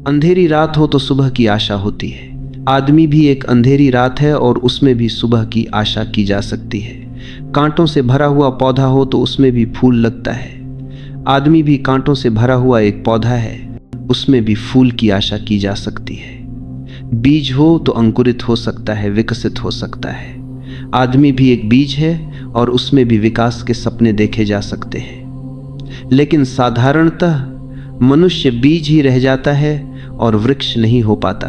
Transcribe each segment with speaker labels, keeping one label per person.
Speaker 1: अंधेरी रात हो तो सुबह की आशा होती है। आदमी भी एक अंधेरी रात है और उसमें भी सुबह की आशा की जा सकती है। कांटों से भरा हुआ पौधा हो तो उसमें भी फूल लगता है। आदमी भी कांटों से भरा हुआ एक पौधा है, उसमें भी फूल की आशा की जा सकती है। बीज हो तो अंकुरित हो सकता है, विकसित हो सकता है। आदमी भी एक बीज है और उसमें भी विकास के सपने देखे जा सकते हैं। लेकिन साधारणतः मनुष्य बीज ही रह जाता है और वृक्ष नहीं हो पाता।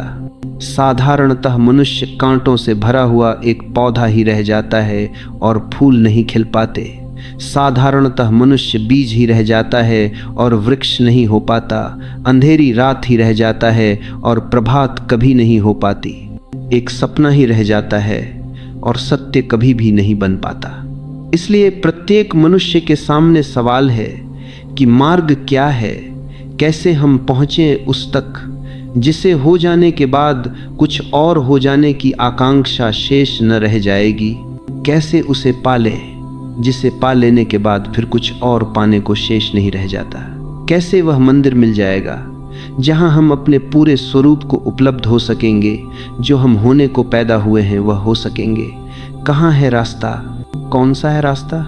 Speaker 1: साधारणतः मनुष्य कांटों से भरा हुआ एक पौधा ही रह जाता है और फूल नहीं खिल पाते। साधारणतः मनुष्य बीज ही रह जाता है और वृक्ष नहीं हो पाता। अंधेरी रात ही रह जाता है और प्रभात कभी नहीं हो पाती। एक सपना ही रह जाता है और सत्य कभी भी नहीं बन पाता। इसलिए प्रत्येक मनुष्य के सामने सवाल है कि मार्ग क्या है, कैसे हम पहुँचें उस तक जिसे हो जाने के बाद कुछ और हो जाने की आकांक्षा शेष न रह जाएगी। कैसे उसे पालें जिसे पा लेने के बाद फिर कुछ और पाने को शेष नहीं रह जाता। कैसे वह मंदिर मिल जाएगा जहां हम अपने पूरे स्वरूप को उपलब्ध हो सकेंगे, जो हम होने को पैदा हुए हैं वह हो सकेंगे। कहाँ है रास्ता, कौन सा है रास्ता?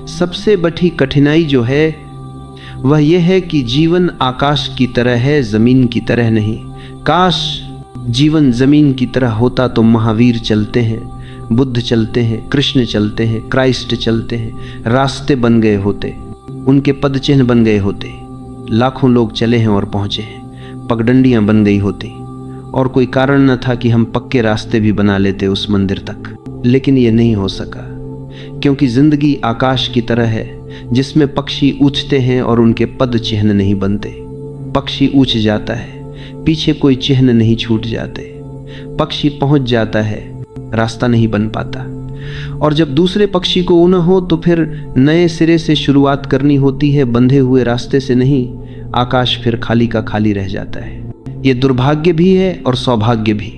Speaker 1: सबसे बड़ी कठिनाई जो है वह यह है कि जीवन आकाश की तरह है, जमीन की तरह नहीं। काश जीवन जमीन की तरह होता तो महावीर चलते हैं, बुद्ध चलते हैं, कृष्ण चलते हैं, क्राइस्ट चलते हैं, रास्ते बन गए होते, उनके पद चिन्ह बन गए होते। लाखों लोग चले हैं और पहुँचे हैं, पगडंडियाँ बन गई होती और कोई कारण न था कि हम पक्के रास्ते भी बना लेते उस मंदिर तक। लेकिन ये नहीं हो सका क्योंकि जिंदगी आकाश की तरह है जिसमें पक्षी उछते हैं और उनके पद चिन्ह नहीं बनते। पक्षी उछ जाता है, पीछे कोई चिन्ह नहीं छूट जाते। पक्षी पहुंच जाता है, रास्ता नहीं बन पाता। और जब दूसरे पक्षी को ऊना हो तो फिर नए सिरे से शुरुआत करनी होती है, बंधे हुए रास्ते से नहीं। आकाश फिर खाली का खाली रह जाता है। ये दुर्भाग्य भी है और सौभाग्य भी।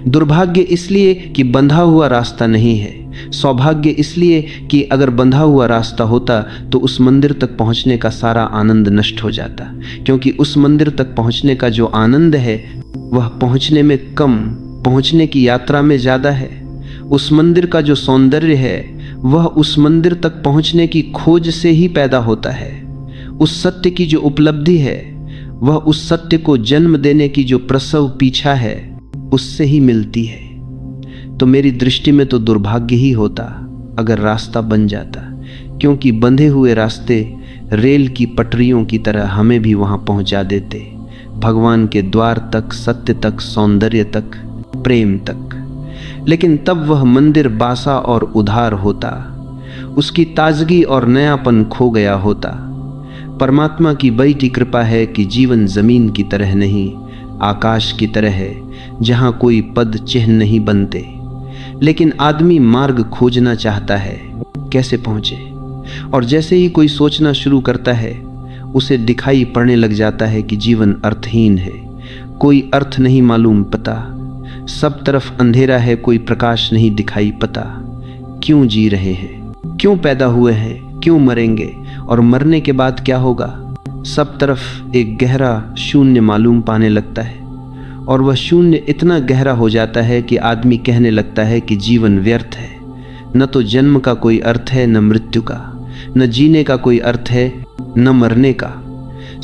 Speaker 1: दुर्भाग्य इसलिए कि बंधा हुआ रास्ता नहीं है, सौभाग्य इसलिए कि अगर बंधा हुआ रास्ता होता तो उस मंदिर तक पहुंचने का सारा आनंद नष्ट हो जाता। क्योंकि उस मंदिर तक पहुंचने का जो आनंद है वह पहुंचने में कम, पहुंचने की यात्रा में ज़्यादा है। उस मंदिर का जो सौंदर्य है वह उस मंदिर तक पहुंचने की खोज से ही पैदा होता है। उस सत्य की जो उपलब्धि है वह उस सत्य को जन्म देने की जो प्रसव पीछा है उससे ही मिलती है। तो मेरी दृष्टि में तो दुर्भाग्य ही होता अगर रास्ता बन जाता, क्योंकि बंधे हुए रास्ते रेल की पटरियों की तरह हमें भी वहां पहुंचा देते, भगवान के द्वार तक, सत्य तक, सौंदर्य तक, प्रेम तक। लेकिन तब वह मंदिर बासा और उधार होता, उसकी ताजगी और नयापन खो गया होता। परमात्मा की बड़ी कृपा है कि जीवन जमीन की तरह नहीं, आकाश की तरह है जहाँ कोई पद चिन्ह नहीं बनते। लेकिन आदमी मार्ग खोजना चाहता है, कैसे पहुँचे। और जैसे ही कोई सोचना शुरू करता है उसे दिखाई पड़ने लग जाता है कि जीवन अर्थहीन है, कोई अर्थ नहीं मालूम पता, सब तरफ अंधेरा है, कोई प्रकाश नहीं दिखाई पता। क्यों जी रहे हैं, क्यों पैदा हुए हैं, क्यों मरेंगे और मरने के बाद क्या होगा। सब तरफ एक गहरा शून्य मालूम पाने लगता है और वह शून्य इतना गहरा हो जाता है कि आदमी कहने लगता है कि जीवन व्यर्थ है। न तो जन्म का कोई अर्थ है, न मृत्यु का, न जीने का कोई अर्थ है, न मरने का।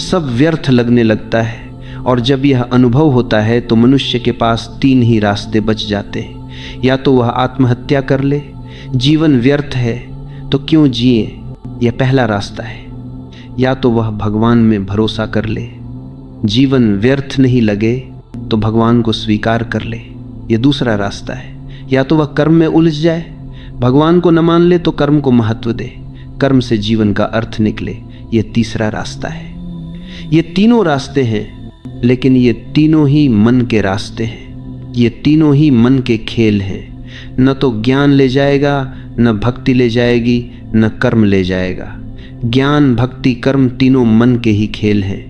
Speaker 1: सब व्यर्थ लगने लगता है। और जब यह अनुभव होता है तो मनुष्य के पास तीन ही रास्ते बच जाते हैं। या तो वह आत्महत्या कर ले, जीवन व्यर्थ है तो क्यों जिए, यह पहला रास्ता है। या तो वह भगवान में भरोसा कर ले, जीवन व्यर्थ नहीं लगे तो भगवान को स्वीकार कर ले, यह दूसरा रास्ता है। या तो वह कर्म में उलझ जाए, भगवान को न मान ले तो कर्म को महत्व दे, कर्म से जीवन का अर्थ निकले, यह तीसरा रास्ता है। ये तीनों रास्ते हैं, लेकिन ये तीनों ही मन के रास्ते हैं, ये तीनों ही मन के खेल हैं। न तो ज्ञान ले जाएगा, न भक्ति ले जाएगी, न कर्म ले जाएगा। ज्ञान, भक्ति, कर्म तीनों मन के ही खेल हैं।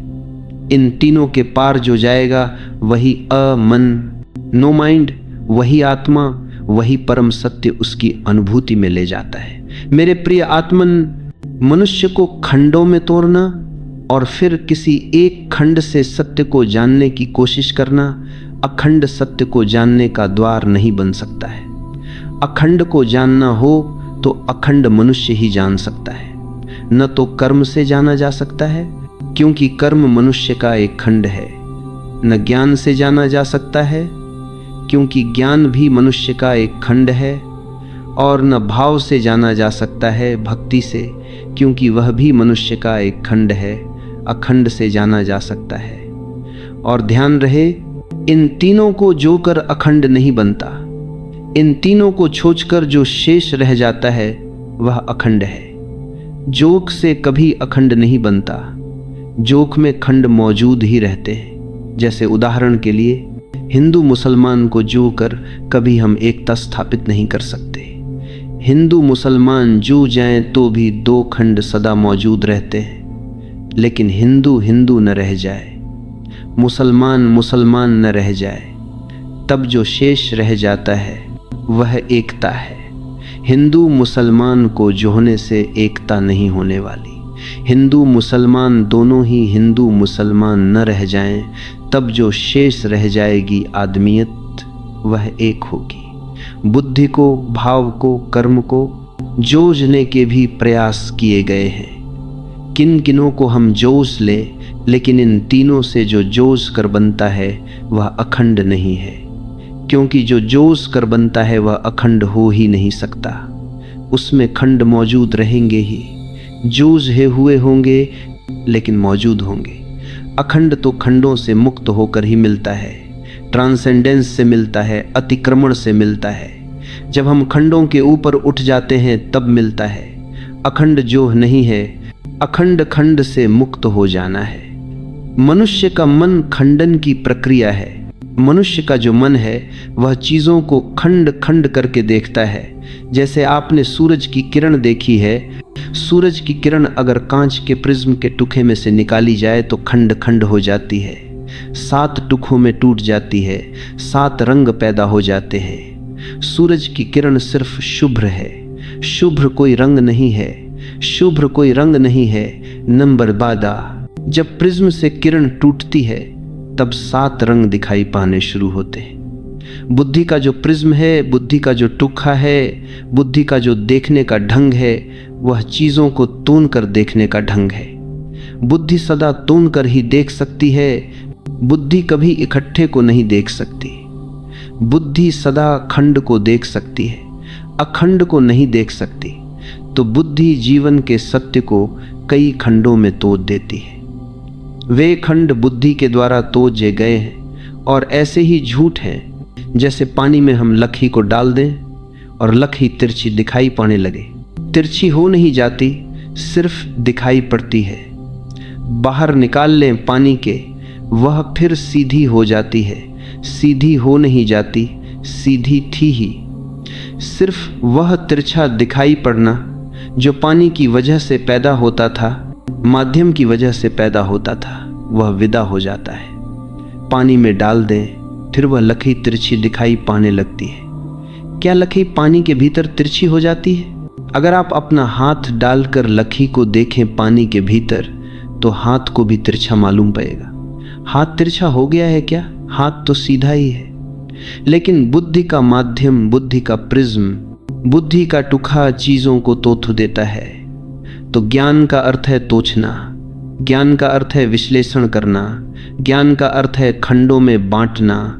Speaker 1: इन तीनों के पार जो जाएगा वही अमन, नो माइंड, वही आत्मा, वही परम सत्य उसकी अनुभूति में ले जाता है। मेरे प्रिय आत्मन, मनुष्य को खंडों में तोड़ना और फिर किसी एक खंड से सत्य को जानने की कोशिश करना अखंड सत्य को जानने का द्वार नहीं बन सकता है। अखंड को जानना हो तो अखंड मनुष्य ही जान सकता है। न तो कर्म से जाना जा सकता है, क्योंकि कर्म मनुष्य का एक खंड है। न ज्ञान से जाना जा सकता है, क्योंकि ज्ञान भी मनुष्य का एक खंड है। और न भाव से जाना जा सकता है, भक्ति से, क्योंकि वह भी मनुष्य का एक खंड है। अखंड से जाना जा सकता है। और ध्यान रहे, इन तीनों को जोकर अखंड नहीं बनता। इन तीनों को छोड़कर जो शेष रह जाता है वह अखंड है। जोक से कभी अखंड नहीं बनता। जोक में खंड मौजूद ही रहते हैं। जैसे उदाहरण के लिए, हिंदू मुसलमान को जोकर कभी हम एकता स्थापित नहीं कर सकते। हिंदू मुसलमान जो जाएं तो भी दो खंड सदा मौजूद रहते हैं। लेकिन हिंदू हिंदू न रह जाए, मुसलमान मुसलमान न रह जाए, तब जो शेष रह जाता है वह एकता है। हिंदू मुसलमान को जोड़ने से एकता नहीं होने वाली। हिंदू मुसलमान दोनों ही हिंदू मुसलमान न रह जाएं, तब जो शेष रह जाएगी आदमियत, वह एक होगी। बुद्धि को, भाव को, कर्म को जोड़ने के भी प्रयास किए गए हैं। किन किनों को हम जोड़ लें, लेकिन इन तीनों से जो जोड़ कर बनता है वह अखंड नहीं है, क्योंकि जो जोड़ कर बनता है वह अखंड हो ही नहीं सकता। उसमें खंड मौजूद रहेंगे ही, जोड़े हुए होंगे लेकिन मौजूद होंगे। अखंड तो खंडों से मुक्त होकर ही मिलता है, ट्रांसेंडेंस से मिलता है, अतिक्रमण से मिलता है। जब हम खंडों के ऊपर उठ जाते हैं तब मिलता है। अखंड जो नहीं है, अखंड खंड से मुक्त हो जाना है। मनुष्य का मन खंडन की प्रक्रिया है। मनुष्य का जो मन है वह चीज़ों को खंड खंड करके देखता है। जैसे आपने सूरज की किरण देखी है। सूरज की किरण अगर कांच के प्रिज्म के टुकड़े में से निकाली जाए तो खंड खंड हो जाती है, 7 टुकड़ों में टूट जाती है, 7 रंग पैदा हो जाते हैं। सूरज की किरण सिर्फ शुभ्र है। शुभ्र कोई रंग नहीं है, शुभ्र कोई रंग नहीं है। नंबर 12, जब प्रिज्म से किरण टूटती है तब 7 रंग दिखाई पाने शुरू होते हैं। बुद्धि का जो प्रिज्म है, बुद्धि का जो टुकड़ा है, बुद्धि का जो देखने का ढंग है, वह चीज़ों को तोड़ कर देखने का ढंग है। बुद्धि सदा तोड़ कर ही देख सकती है। बुद्धि कभी इकट्ठे को नहीं देख सकती। बुद्धि सदा खंड को देख सकती है, अखंड को नहीं देख सकती। तो बुद्धि जीवन के सत्य को कई खंडों में तोड़ देती है। वे खंड बुद्धि के द्वारा तोड़े गए हैं और ऐसे ही झूठ हैं जैसे पानी में हम लकड़ी को डाल दें और लकड़ी तिरछी दिखाई पड़ने लगे। तिरछी हो नहीं जाती, सिर्फ दिखाई पड़ती है। बाहर निकाल लें पानी के, वह फिर सीधी हो जाती है। सीधी हो नहीं जाती, सीधी थी ही। सिर्फ वह तिरछा दिखाई पड़ना जो पानी की वजह से पैदा होता था, माध्यम की वजह से पैदा होता था, वह विदा हो जाता है। पानी में डाल दें, फिर वह लकड़ी तिरछी दिखाई पाने लगती है। क्या लकड़ी पानी के भीतर तिरछी हो जाती है? अगर आप अपना हाथ डालकर लकड़ी को देखें पानी के भीतर, तो हाथ को भी तिरछा मालूम पड़ेगा। हाथ तिरछा हो गया है क्या? हाथ तो सीधा ही है। लेकिन बुद्धि का माध्यम, बुद्धि का प्रिज्म, बुद्धि का टुकड़ा चीज़ों को तोड़ देता है। तो ज्ञान का अर्थ है तोछना, ज्ञान का अर्थ है विश्लेषण करना, ज्ञान का अर्थ है खंडों में बांटना।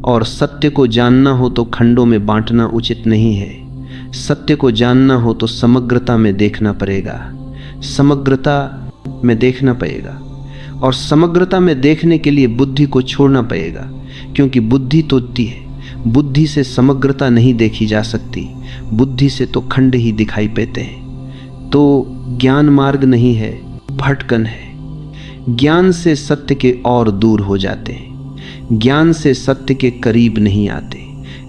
Speaker 1: और सत्य को जानना हो तो खंडों में बांटना उचित नहीं है। सत्य को जानना हो तो समग्रता में देखना पड़ेगा, समग्रता में देखना पड़ेगा। और समग्रता में देखने के लिए बुद्धि को छोड़ना पड़ेगा, क्योंकि बुद्धि तोड़ती है। बुद्धि से समग्रता नहीं देखी जा सकती, बुद्धि से तो खंड ही दिखाई देते हैं। तो ज्ञान मार्ग नहीं है, भटकन है। ज्ञान से सत्य के और दूर हो जाते हैं, ज्ञान से सत्य के करीब नहीं आते।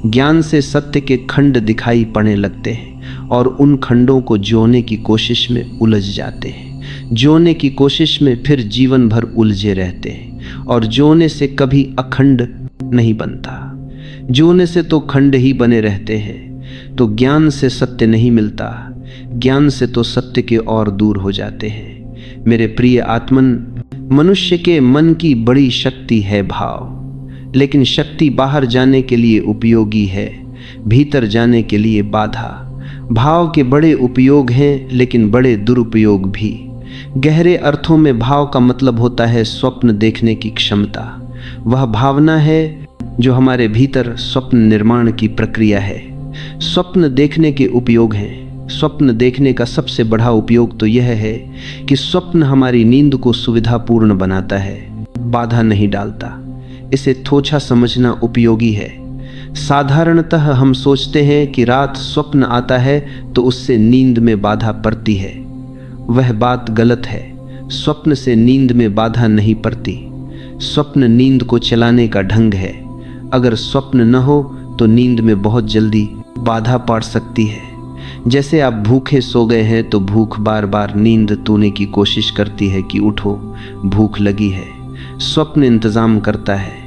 Speaker 1: ज्ञान से सत्य के खंड दिखाई पड़ने लगते हैं और उन खंडों को जोड़ने की कोशिश में उलझ जाते हैं। जोड़ने की कोशिश में फिर जीवन भर उलझे रहते हैं और जोड़ने से कभी अखंड नहीं बनता। जोड़ने से तो खंड ही बने रहते हैं। तो ज्ञान से सत्य नहीं मिलता, ज्ञान से तो सत्य के और दूर हो जाते हैं। मेरे प्रिय आत्मन, मनुष्य के मन की बड़ी शक्ति है भाव, लेकिन शक्ति बाहर जाने के लिए उपयोगी है, भीतर जाने के लिए बाधा। भाव के बड़े उपयोग हैं, लेकिन बड़े दुरुपयोग भी। गहरे अर्थों में भाव का मतलब होता है स्वप्न देखने की क्षमता। वह भावना है जो हमारे भीतर स्वप्न निर्माण की प्रक्रिया है। स्वप्न देखने के उपयोग हैं। स्वप्न देखने का सबसे बड़ा उपयोग तो यह है कि स्वप्न हमारी नींद को सुविधापूर्ण बनाता है, बाधा नहीं डालता। इसे थोड़ा समझना उपयोगी है। साधारणतः हम सोचते हैं कि रात स्वप्न आता है तो उससे नींद में बाधा पड़ती है। वह बात गलत है। स्वप्न से नींद में बाधा नहीं पड़ती। स्वप्न नींद को चलाने का ढंग है। अगर स्वप्न न हो तो नींद में बहुत जल्दी बाधा पड़ सकती है। जैसे आप भूखे सो गए हैं तो भूख बार बार नींद तोड़ने की कोशिश करती है कि उठो, भूख लगी है। स्वप्न इंतज़ाम करता है।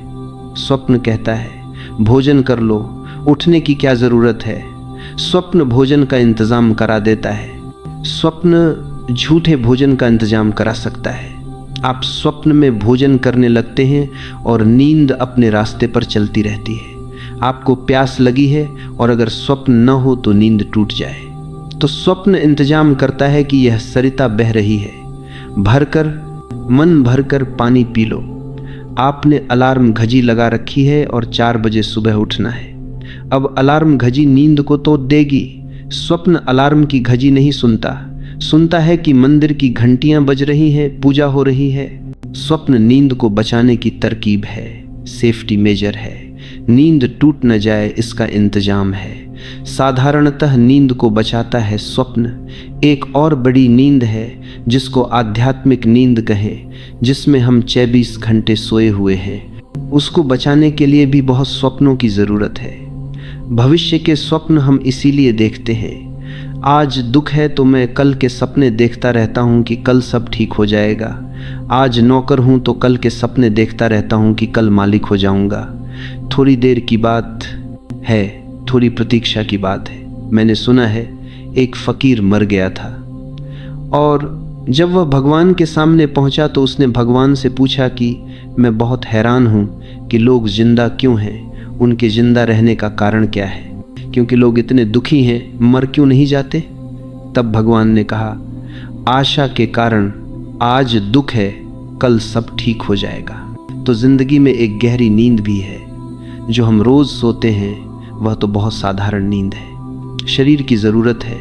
Speaker 1: स्वप्न कहता है भोजन कर लो, उठने की क्या ज़रूरत है। स्वप्न भोजन का इंतज़ाम करा देता है। स्वप्न झूठे भोजन का इंतज़ाम करा सकता है। आप स्वप्न में भोजन करने लगते हैं और नींद अपने रास्ते पर चलती रहती है। आपको प्यास लगी है और अगर स्वप्न न हो तो नींद टूट जाए, तो स्वप्न इंतजाम करता है कि यह सरिता बह रही है, मन भरकर पानी पी लो। आपने अलार्म घड़ी लगा रखी है और 4 बजे सुबह उठना है। अब अलार्म घड़ी नींद को तो देगी। स्वप्न अलार्म की घड़ी नहीं सुनता है कि मंदिर की घंटियां बज रही हैं, पूजा हो रही है। स्वप्न नींद को बचाने की तरकीब है, सेफ्टी मेजर है। नींद टूट न जाए इसका इंतजाम है। साधारणतः नींद को बचाता है स्वप्न। एक और बड़ी नींद है जिसको आध्यात्मिक नींद कहें, जिसमें हम 24 घंटे सोए हुए हैं। उसको बचाने के लिए भी बहुत स्वप्नों की ज़रूरत है। भविष्य के स्वप्न हम इसीलिए देखते हैं। आज दुख है तो मैं कल के सपने देखता रहता हूँ कि कल सब ठीक हो जाएगा। आज नौकर हूँ तो कल के सपने देखता रहता हूँ कि कल मालिक हो जाऊँगा। थोड़ी देर की बात है, थोड़ी प्रतीक्षा की बात है। मैंने सुना है एक फ़कीर मर गया था और जब वह भगवान के सामने पहुंचा तो उसने भगवान से पूछा कि मैं बहुत हैरान हूँ कि लोग जिंदा क्यों हैं, उनके जिंदा रहने का कारण क्या है, क्योंकि लोग इतने दुखी हैं, मर क्यों नहीं जाते। तब भगवान ने कहा, आशा के कारण आज दुख है, कल सब ठीक हो जाएगा। तो जिंदगी में एक गहरी नींद भी है जो हम रोज सोते हैं, वह तो बहुत साधारण नींद है, शरीर की ज़रूरत है।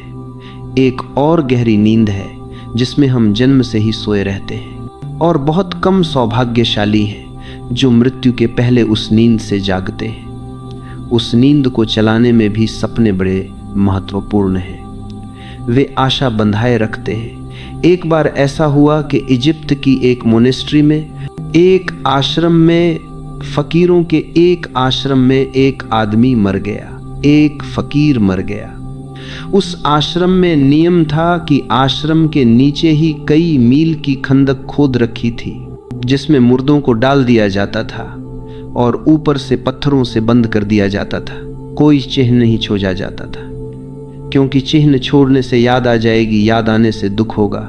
Speaker 1: एक और गहरी नींद है जिसमें हम जन्म से ही सोए रहते हैं और बहुत कम सौभाग्यशाली हैं जो मृत्यु के पहले उस नींद से जागते हैं। उस नींद को चलाने में भी सपने बड़े महत्वपूर्ण हैं। वे आशा बंधाए रखते हैं। एक बार ऐसा हुआ कि इजिप्ट की एक मोनेस्ट्री में, एक आश्रम में, फकीरों के एक आश्रम में एक आदमी मर गया, एक फकीर मर गया। उस आश्रम में नियम था कि आश्रम के नीचे ही कई मील की खंदक खोद रखी थी जिसमें मुर्दों को डाल दिया जाता था और ऊपर से पत्थरों से बंद कर दिया जाता था। कोई चिन्ह नहीं छोड़ा जाता था, क्योंकि चिन्ह छोड़ने से याद आ जाएगी, याद आने से दुख होगा,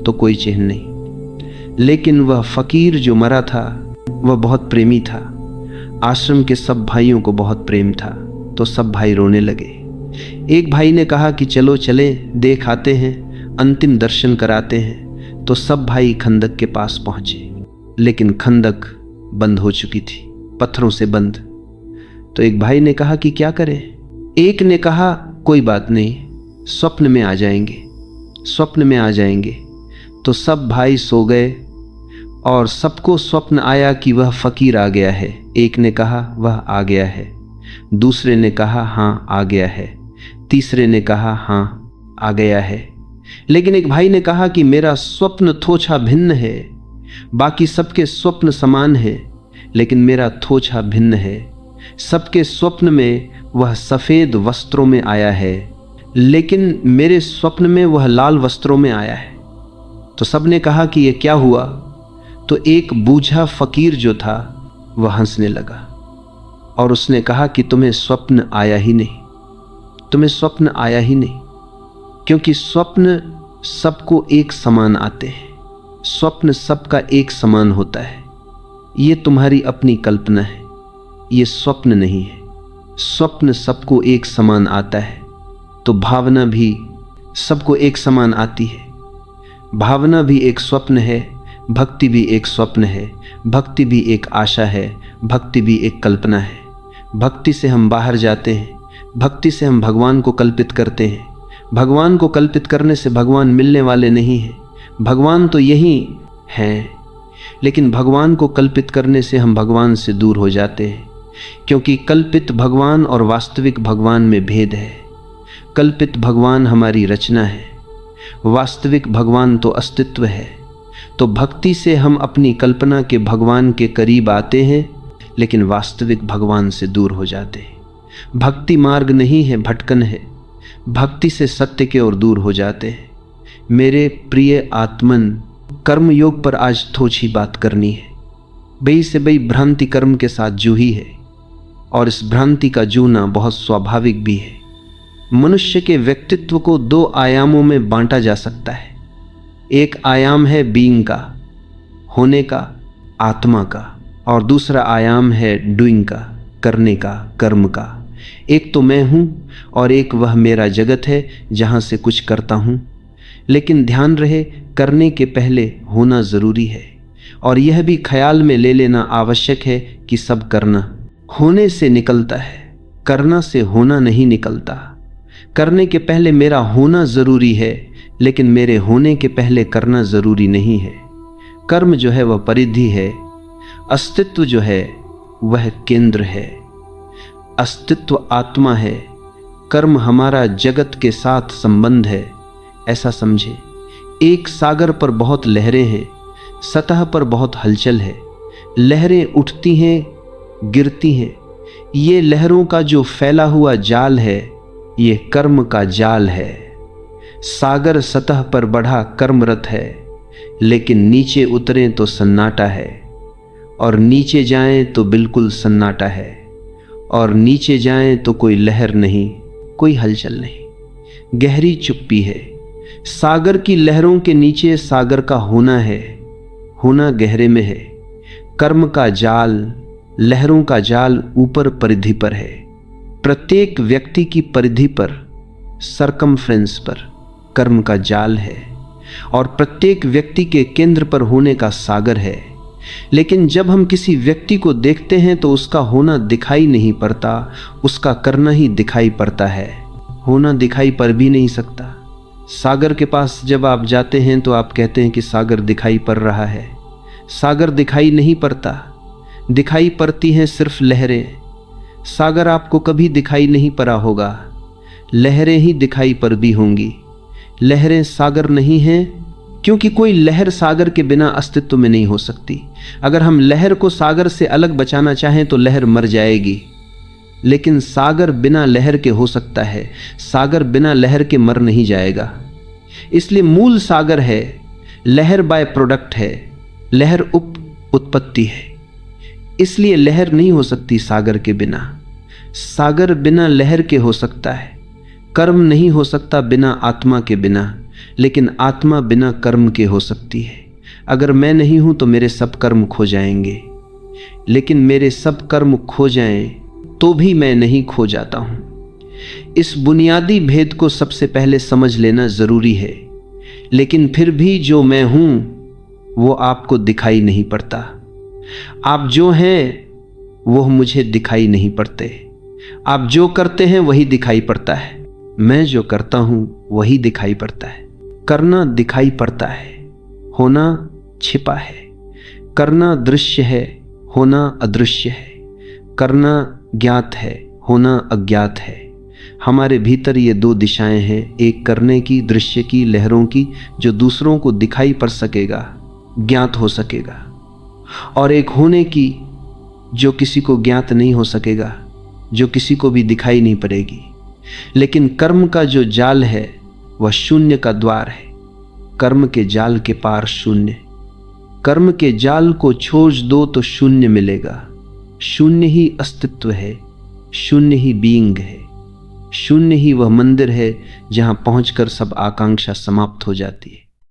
Speaker 1: तो कोई चिन्ह नहीं। लेकिन वह फकीर जो मरा था वह बहुत प्रेमी था। आश्रम के सब भाइयों को बहुत प्रेम था, तो सब भाई रोने लगे। एक भाई ने कहा कि चलो चले, देख आते हैं, अंतिम दर्शन कराते हैं। तो सब भाई खंदक के पास पहुंचे, लेकिन खंदक बंद हो चुकी थी, पत्थरों से बंद। तो एक भाई ने कहा कि क्या करें। एक ने कहा कोई बात नहीं, स्वप्न में आ जाएंगे, स्वप्न में आ जाएंगे। तो सब भाई सो गए और सबको स्वप्न आया कि वह फकीर आ गया है। एक ने कहा वह आ गया है, दूसरे ने कहा हाँ आ गया है, तीसरे ने कहा हाँ आ गया है। लेकिन एक भाई ने कहा कि मेरा स्वप्न थोड़ा भिन्न है, बाकी सबके स्वप्न समान है, लेकिन मेरा थोड़ा भिन्न है। सबके स्वप्न में वह सफ़ेद वस्त्रों में आया है, लेकिन मेरे स्वप्न में वह लाल वस्त्रों में आया है। तो सब ने कहा कि यह क्या हुआ। तो एक बूझा फकीर जो था वह हंसने लगा और उसने कहा कि तुम्हें स्वप्न आया ही नहीं, तुम्हें स्वप्न आया ही नहीं, क्योंकि स्वप्न सबको एक समान आते हैं। स्वप्न सबका एक समान होता है। ये तुम्हारी अपनी कल्पना है, ये स्वप्न नहीं है। स्वप्न सबको एक समान आता है, तो भावना भी सबको एक समान आती है। भावना भी एक स्वप्न है, भक्ति भी एक स्वप्न है, भक्ति भी एक आशा है, भक्ति भी एक कल्पना है। भक्ति से हम बाहर जाते हैं, भक्ति से हम भगवान को कल्पित करते हैं। भगवान को कल्पित करने से भगवान मिलने वाले नहीं हैं, भगवान तो यही हैं। लेकिन भगवान को कल्पित करने से हम भगवान से दूर हो जाते हैं, क्योंकि कल्पित भगवान और वास्तविक भगवान में भेद है। कल्पित भगवान हमारी रचना है, वास्तविक भगवान तो अस्तित्व है। तो भक्ति से हम अपनी कल्पना के भगवान के करीब आते हैं, लेकिन वास्तविक भगवान से दूर हो जाते हैं। भक्ति मार्ग नहीं है, भटकन है। भक्ति से सत्य के ओर दूर हो जाते हैं। मेरे प्रिय आत्मन, कर्म योग पर आज थोड़ी बात करनी है। बई से बई भ्रांति कर्म के साथ जूही है, और इस भ्रांति का जूना बहुत स्वाभाविक भी है। मनुष्य के व्यक्तित्व को दो आयामों में बांटा जा सकता है। एक आयाम है बीइंग का, होने का, आत्मा का, और दूसरा आयाम है डूइंग का, करने का, कर्म का। एक तो मैं हूँ और एक वह मेरा जगत है जहाँ से कुछ करता हूँ। लेकिन ध्यान रहे, करने के पहले होना ज़रूरी है, और यह भी ख्याल में ले लेना आवश्यक है कि सब करना होने से निकलता है, करना से होना नहीं निकलता। करने के पहले मेरा होना ज़रूरी है, लेकिन मेरे होने के पहले करना ज़रूरी नहीं है। कर्म जो है वह परिधि है, अस्तित्व जो है वह केंद्र है। अस्तित्व आत्मा है, कर्म हमारा जगत के साथ संबंध है। ऐसा समझे, एक सागर पर बहुत लहरें हैं, सतह पर बहुत हलचल है। लहरें उठती हैं, गिरती हैं। ये लहरों का जो फैला हुआ जाल है, ये कर्म का जाल है। सागर सतह पर बढ़ा कर्मरत है, लेकिन नीचे उतरें तो सन्नाटा है, और नीचे जाएं तो बिल्कुल सन्नाटा है, और नीचे जाएं तो कोई लहर नहीं, कोई हलचल नहीं, गहरी चुप्पी है। सागर की लहरों के नीचे सागर का होना है, होना गहरे में है। कर्म का जाल, लहरों का जाल ऊपर परिधि पर है। प्रत्येक व्यक्ति की परिधि पर, सरकमफ्रेंस पर कर्म का जाल है, और प्रत्येक व्यक्ति के केंद्र पर होने का सागर है। लेकिन जब हम किसी व्यक्ति को देखते हैं तो उसका होना दिखाई नहीं पड़ता, उसका करना ही दिखाई पड़ता है। होना दिखाई पड़ भी नहीं सकता। सागर के पास जब आप जाते हैं तो आप कहते हैं कि सागर दिखाई पड़ रहा है। सागर दिखाई नहीं पड़ता, दिखाई पड़ती हैं सिर्फ लहरें। सागर आपको कभी दिखाई नहीं पड़ा होगा, लहरें ही दिखाई पड़ भी होंगी। लहरें सागर नहीं हैं, क्योंकि कोई लहर सागर के बिना अस्तित्व में नहीं हो सकती। अगर हम लहर को सागर से अलग बचाना चाहें तो लहर मर जाएगी, लेकिन सागर बिना लहर के हो सकता है। सागर बिना लहर के मर नहीं जाएगा। इसलिए मूल सागर है, लहर बाय प्रोडक्ट है, लहर उत्पत्ति है। इसलिए लहर नहीं हो सकती सागर के बिना। सागर बिना लहर के हो सकता है। कर्म नहीं हो सकता बिना आत्मा के बिना, लेकिन आत्मा बिना कर्म के हो सकती है। अगर मैं नहीं हूं तो मेरे सब कर्म खो जाएंगे, लेकिन मेरे सब कर्म खो जाएं तो भी मैं नहीं खो जाता हूं। इस बुनियादी भेद को सबसे पहले समझ लेना जरूरी है। लेकिन फिर भी जो मैं हूं वो आपको दिखाई नहीं पड़ता। आप जो हैं वो मुझे दिखाई नहीं पड़ते। आप जो करते हैं वही दिखाई पड़ता है। मैं जो करता हूं वही दिखाई पड़ता है। करना दिखाई पड़ता है, होना छिपा है। करना दृश्य है, होना अदृश्य है। करना ज्ञात है, होना अज्ञात है। हमारे भीतर ये दो दिशाएं हैं, एक करने की, दृश्य की, लहरों की, जो दूसरों को दिखाई पड़ सकेगा, ज्ञात हो सकेगा, और एक होने की जो किसी को ज्ञात नहीं हो सकेगा, जो किसी को भी दिखाई नहीं पड़ेगी। लेकिन कर्म का जो जाल है वह शून्य का द्वार है। कर्म के जाल के पार शून्य। कर्म के जाल को छोड़ दो तो शून्य मिलेगा। शून्य ही अस्तित्व है, शून्य ही बीइंग है। शून्य ही वह मंदिर है जहां पहुंचकर सब आकांक्षा समाप्त हो जाती है।